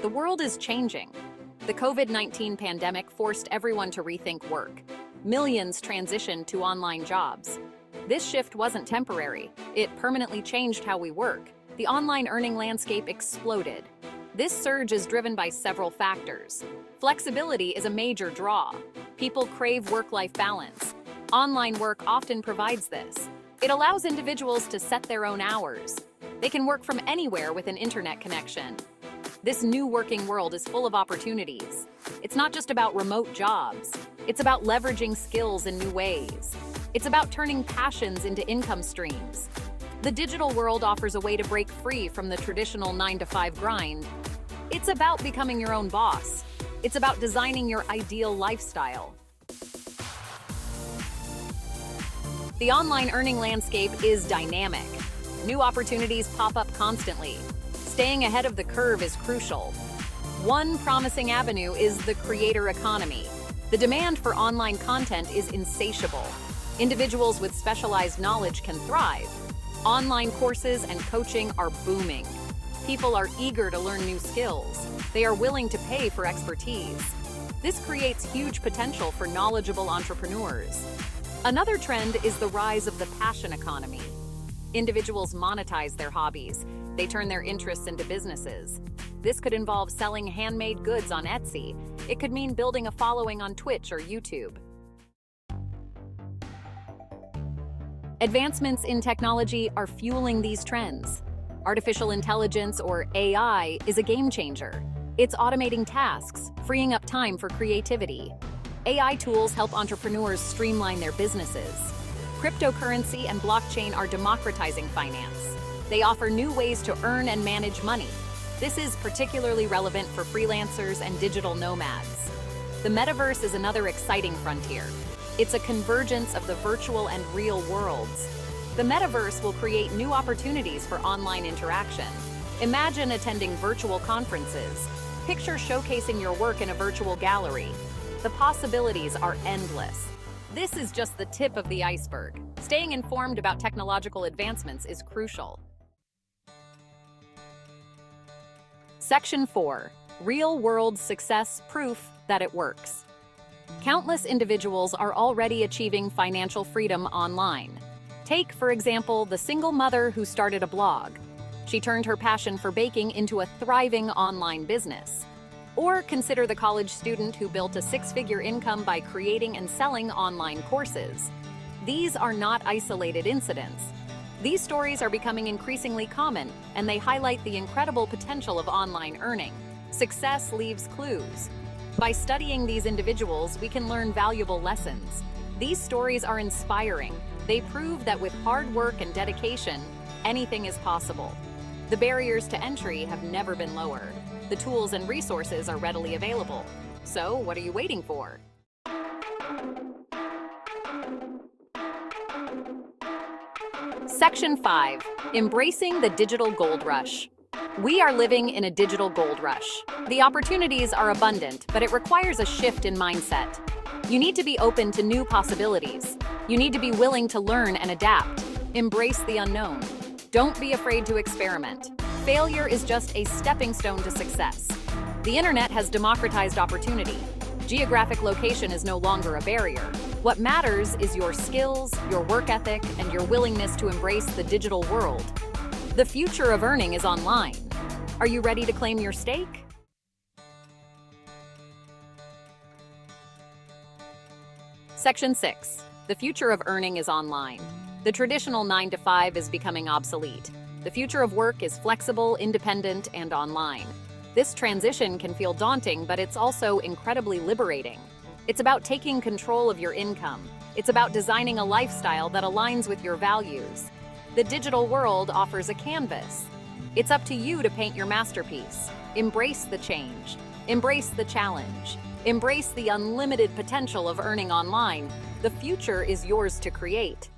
The world is changing. The COVID-19 pandemic forced everyone to rethink work. Millions transitioned to online jobs. This shift wasn't temporary. It permanently changed how we work. The online earning landscape exploded. This surge is driven by several factors. Flexibility is a major draw. People crave work-life balance. Online work often provides this. It allows individuals to set their own hours. They can work from anywhere with an internet connection. This new working world is full of opportunities. It's not just about remote jobs. It's about leveraging skills in new ways. It's about turning passions into income streams. The digital world offers a way to break free from the traditional 9-to-5 grind. It's about becoming your own boss. It's about designing your ideal lifestyle. The online earning landscape is dynamic. New opportunities pop up constantly. Staying ahead of the curve is crucial. One promising avenue is the creator economy. The demand for online content is insatiable. Individuals with specialized knowledge can thrive. Online courses and coaching are booming. People are eager to learn new skills. They are willing to pay for expertise. This creates huge potential for knowledgeable entrepreneurs. Another trend is the rise of the passion economy. Individuals monetize their hobbies. They turn their interests into businesses. This could involve selling handmade goods on Etsy. It could mean building a following on Twitch or YouTube. Advancements in technology are fueling these trends. Artificial intelligence, or AI, is a game changer. It's automating tasks, freeing up time for creativity. AI tools help entrepreneurs streamline their businesses. Cryptocurrency and blockchain are democratizing finance. They offer new ways to earn and manage money. This is particularly relevant for freelancers and digital nomads. The metaverse is another exciting frontier. It's a convergence of the virtual and real worlds. The metaverse will create new opportunities for online interaction. Imagine attending virtual conferences. Picture showcasing your work in a virtual gallery. The possibilities are endless. This is just the tip of the iceberg. Staying informed about technological advancements is crucial. Section 4. Real-world success proof that it works. Countless individuals are already achieving financial freedom online. Take, for example, the single mother who started a blog. She turned her passion for baking into a thriving online business. Or consider the college student who built a six-figure income by creating and selling online courses. These are not isolated incidents. These stories are becoming increasingly common, and they highlight the incredible potential of online earning. Success leaves clues. By studying these individuals, we can learn valuable lessons. These stories are inspiring. They prove that with hard work and dedication, anything is possible. The barriers to entry have never been lower. The tools and resources are readily available. So, what are you waiting for? Section 5. Embracing the digital gold rush. We are living in a digital gold rush. The opportunities are abundant, but it requires a shift in mindset. You need to be open to new possibilities. You need to be willing to learn and adapt. Embrace the unknown. Don't be afraid to experiment. Failure is just a stepping stone to success. The internet has democratized opportunity. Geographic location is no longer a barrier. What matters is your skills, your work ethic, and your willingness to embrace the digital world. The future of earning is online. Are you ready to claim your stake? Section 6. The future of earning is online. The traditional 9-to-5 is becoming obsolete. The future of work is flexible, independent, and online. This transition can feel daunting, but it's also incredibly liberating. It's about taking control of your income. It's about designing a lifestyle that aligns with your values. The digital world offers a canvas. It's up to you to paint your masterpiece. Embrace the change. Embrace the challenge. Embrace the unlimited potential of earning online. The future is yours to create.